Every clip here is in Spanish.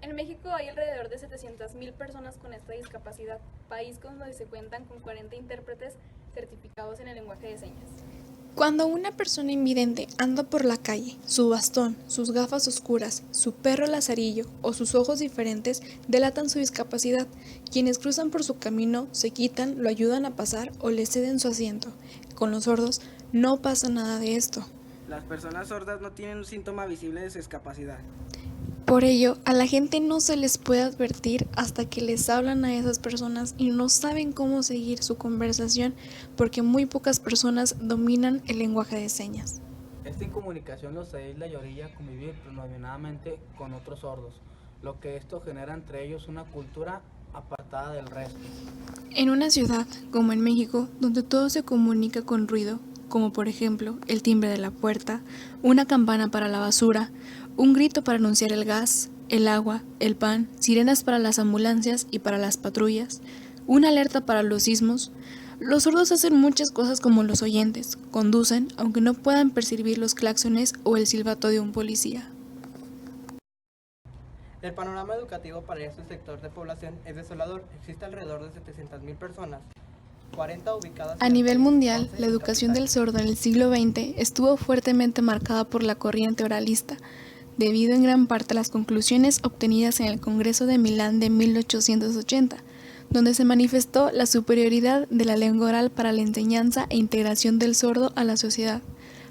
En México hay alrededor de 700.000 personas con esta discapacidad, país donde se cuentan con 40 intérpretes certificados en el lenguaje de señas. Cuando una persona invidente anda por la calle, su bastón, sus gafas oscuras, su perro lazarillo o sus ojos diferentes delatan su discapacidad. Quienes cruzan por su camino se quitan, lo ayudan a pasar o le ceden su asiento. Con los sordos no pasa nada de esto. Las personas sordas no tienen un síntoma visible de su discapacidad. Por ello, a la gente no se les puede advertir hasta que les hablan a esas personas y no saben cómo seguir su conversación porque muy pocas personas dominan el lenguaje de señas. Esta incomunicación los aísla y orilla a convivir predominantemente con otros sordos, lo que esto genera entre ellos una cultura apartada del resto. En una ciudad, como en México, donde todo se comunica con ruido, como por ejemplo el timbre de la puerta, una campana para la basura, un grito para anunciar el gas, el agua, el pan, sirenas para las ambulancias y para las patrullas, una alerta para los sismos, los sordos hacen muchas cosas como los oyentes, conducen aunque no puedan percibir los claxones o el silbato de un policía. El panorama educativo para este sector de población es desolador. Existe alrededor de 700.000 personas, 40 ubicadas A nivel mundial, la educación del sordo en el siglo XX estuvo fuertemente marcada por la corriente oralista, debido en gran parte a las conclusiones obtenidas en el Congreso de Milán de 1880, donde se manifestó la superioridad de la lengua oral para la enseñanza e integración del sordo a la sociedad.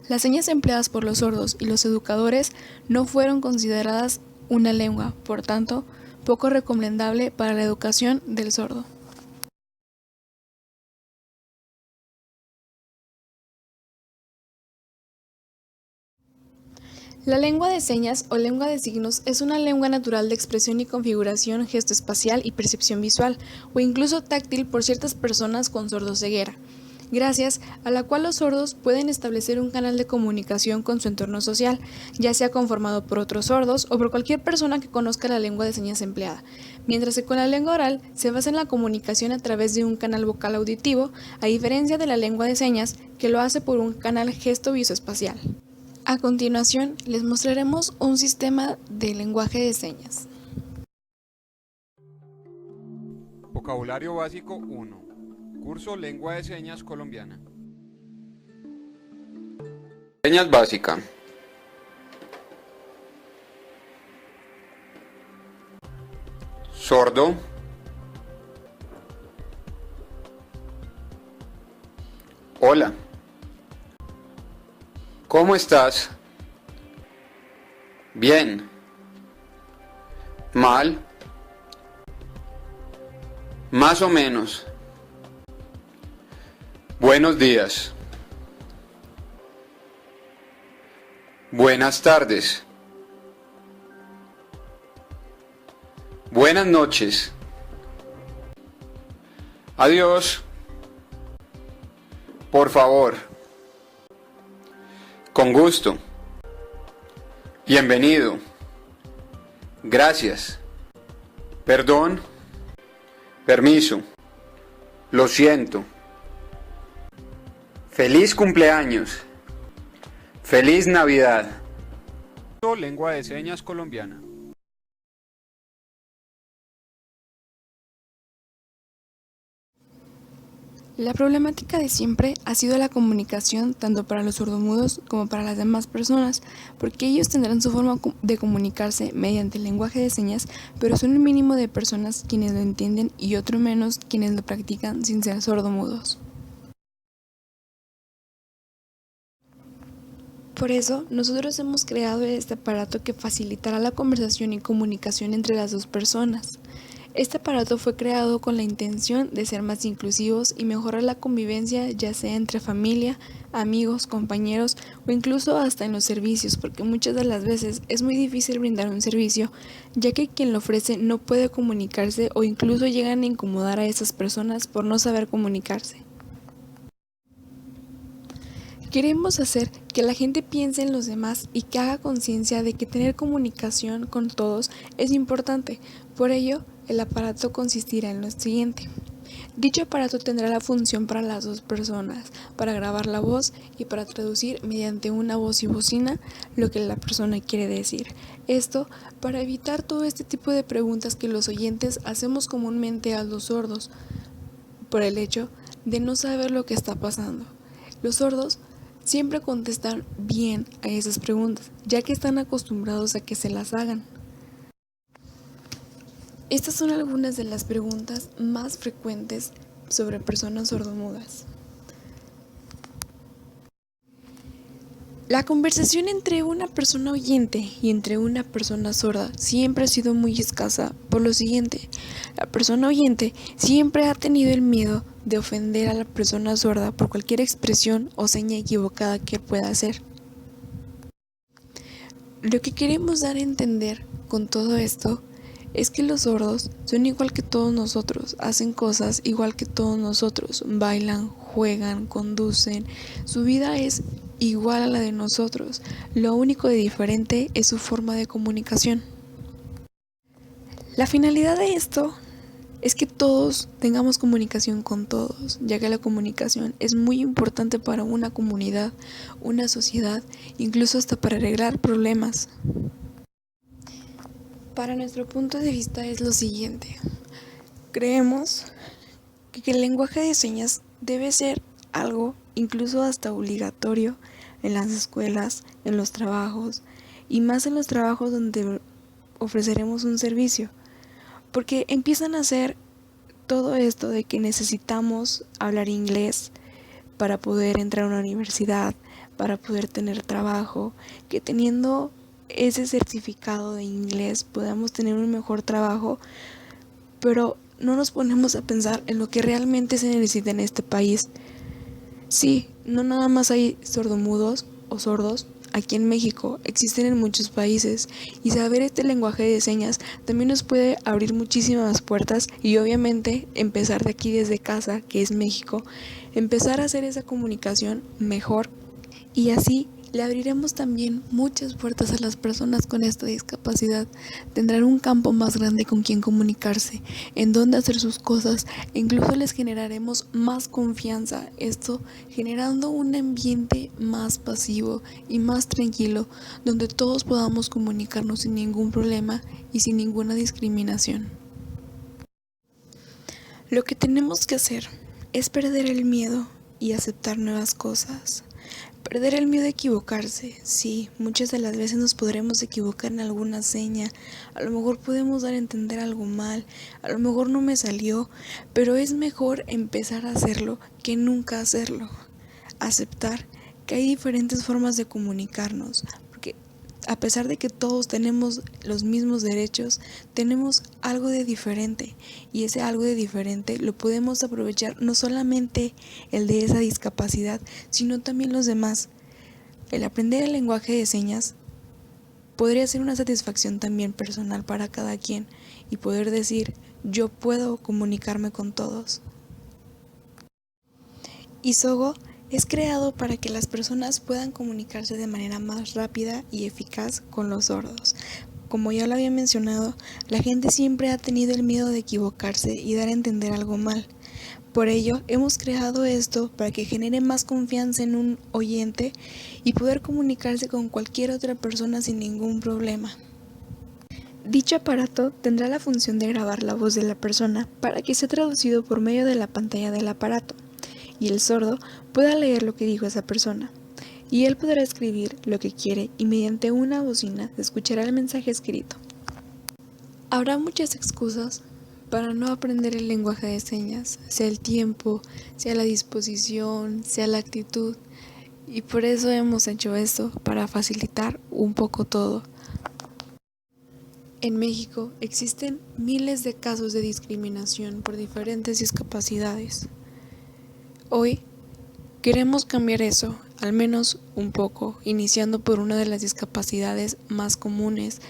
Las señas empleadas por los sordos y los educadores no fueron consideradas una lengua, por tanto, poco recomendable para la educación del sordo. La lengua de señas o lengua de signos es una lengua natural de expresión y configuración gestoespacial y percepción visual, o incluso táctil por ciertas personas con sordoceguera, gracias a la cual los sordos pueden establecer un canal de comunicación con su entorno social, ya sea conformado por otros sordos o por cualquier persona que conozca la lengua de señas empleada, mientras que con la lengua oral se basa en la comunicación a través de un canal vocal auditivo, a diferencia de la lengua de señas que lo hace por un canal gesto-visoespacial. A continuación, les mostraremos un sistema de lenguaje de señas. Vocabulario básico 1. Curso Lengua de Señas Colombiana. Señas básica. Sordo. Hola. ¿Cómo estás? Bien. Mal. Más o menos. Buenos días. Buenas tardes. Buenas noches. Adiós. Por favor. Con gusto. Bienvenido. Gracias. Perdón. Permiso. Lo siento. Feliz cumpleaños. Feliz Navidad. Lengua de señas colombiana. La problemática de siempre ha sido la comunicación tanto para los sordomudos como para las demás personas, porque ellos tendrán su forma de comunicarse mediante el lenguaje de señas, pero son un mínimo de personas quienes lo entienden y otro menos quienes lo practican sin ser sordomudos. Por eso, nosotros hemos creado este aparato que facilitará la conversación y comunicación entre las dos personas. Este aparato fue creado con la intención de ser más inclusivos y mejorar la convivencia, ya sea entre familia, amigos, compañeros o incluso hasta en los servicios, porque muchas de las veces es muy difícil brindar un servicio, ya que quien lo ofrece no puede comunicarse o incluso llegan a incomodar a esas personas por no saber comunicarse. Queremos hacer que la gente piense en los demás y que haga conciencia de que tener comunicación con todos es importante. Por ello, el aparato consistirá en lo siguiente. Dicho aparato tendrá la función para las dos personas, para grabar la voz y para traducir mediante una voz y bocina lo que la persona quiere decir. Esto para evitar todo este tipo de preguntas que los oyentes hacemos comúnmente a los sordos, por el hecho de no saber lo que está pasando. Los sordos siempre contestan bien a esas preguntas, ya que están acostumbrados a que se las hagan. Estas son algunas de las preguntas más frecuentes sobre personas sordomudas. La conversación entre una persona oyente y entre una persona sorda siempre ha sido muy escasa por lo siguiente. La persona oyente siempre ha tenido el miedo de ofender a la persona sorda por cualquier expresión o seña equivocada que pueda hacer. Lo que queremos dar a entender con todo esto es que los sordos son igual que todos nosotros, hacen cosas igual que todos nosotros, bailan, juegan, conducen, su vida es igual a la de nosotros, lo único de diferente es su forma de comunicación. La finalidad de esto es que todos tengamos comunicación con todos, ya que la comunicación es muy importante para una comunidad, una sociedad, incluso hasta para arreglar problemas. Para nuestro punto de vista es lo siguiente. Creemos que el lenguaje de señas debe ser algo incluso hasta obligatorio en las escuelas, en los trabajos y más en los trabajos donde ofreceremos un servicio, porque empiezan a hacer todo esto de que necesitamos hablar inglés para poder entrar a una universidad, para poder tener trabajo, que teniendo ese certificado de inglés podamos tener un mejor trabajo, pero no nos ponemos a pensar en lo que realmente se necesita en este país. Sí, no nada más hay sordomudos o sordos aquí en México, existen en muchos países y saber este lenguaje de señas también nos puede abrir muchísimas puertas y obviamente empezar de aquí desde casa, que es México, empezar a hacer esa comunicación mejor y así le abriremos también muchas puertas a las personas con esta discapacidad. Tendrán un campo más grande con quien comunicarse, en dónde hacer sus cosas, e incluso les generaremos más confianza, esto generando un ambiente más pasivo y más tranquilo, donde todos podamos comunicarnos sin ningún problema y sin ninguna discriminación. Lo que tenemos que hacer es perder el miedo y aceptar nuevas cosas. Perder el miedo a equivocarse, sí, muchas de las veces nos podremos equivocar en alguna seña, a lo mejor podemos dar a entender algo mal, a lo mejor no me salió, pero es mejor empezar a hacerlo que nunca hacerlo. Aceptar que hay diferentes formas de comunicarnos, porque a pesar de que todos tenemos los mismos derechos, tenemos algo de diferente y ese algo de diferente lo podemos aprovechar no solamente el de esa discapacidad, sino también los demás. El aprender el lenguaje de señas podría ser una satisfacción también personal para cada quien y poder decir, yo puedo comunicarme con todos. Isogo es creado para que las personas puedan comunicarse de manera más rápida y eficaz con los sordos. Como ya lo había mencionado, la gente siempre ha tenido el miedo de equivocarse y dar a entender algo mal. Por ello, hemos creado esto para que genere más confianza en un oyente y poder comunicarse con cualquier otra persona sin ningún problema. Dicho aparato tendrá la función de grabar la voz de la persona para que sea traducido por medio de la pantalla del aparato y el sordo pueda leer lo que dijo esa persona, y él podrá escribir lo que quiere y mediante una bocina se escuchará el mensaje escrito. Habrá muchas excusas para no aprender el lenguaje de señas, sea el tiempo, sea la disposición, sea la actitud, y por eso hemos hecho esto, para facilitar un poco todo. En México existen miles de casos de discriminación por diferentes discapacidades. Hoy queremos cambiar eso, al menos un poco, iniciando por una de las discapacidades más comunes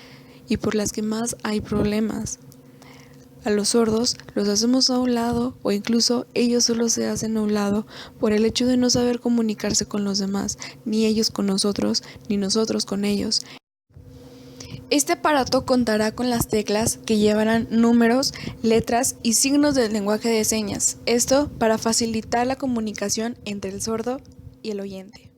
y por las que más hay problemas. A los sordos los hacemos a un lado o incluso ellos solo se hacen a un lado por el hecho de no saber comunicarse con los demás, ni ellos con nosotros, ni nosotros con ellos. Este aparato contará con las teclas que llevarán números, letras y signos del lenguaje de señas, esto para facilitar la comunicación entre el sordo y el oyente.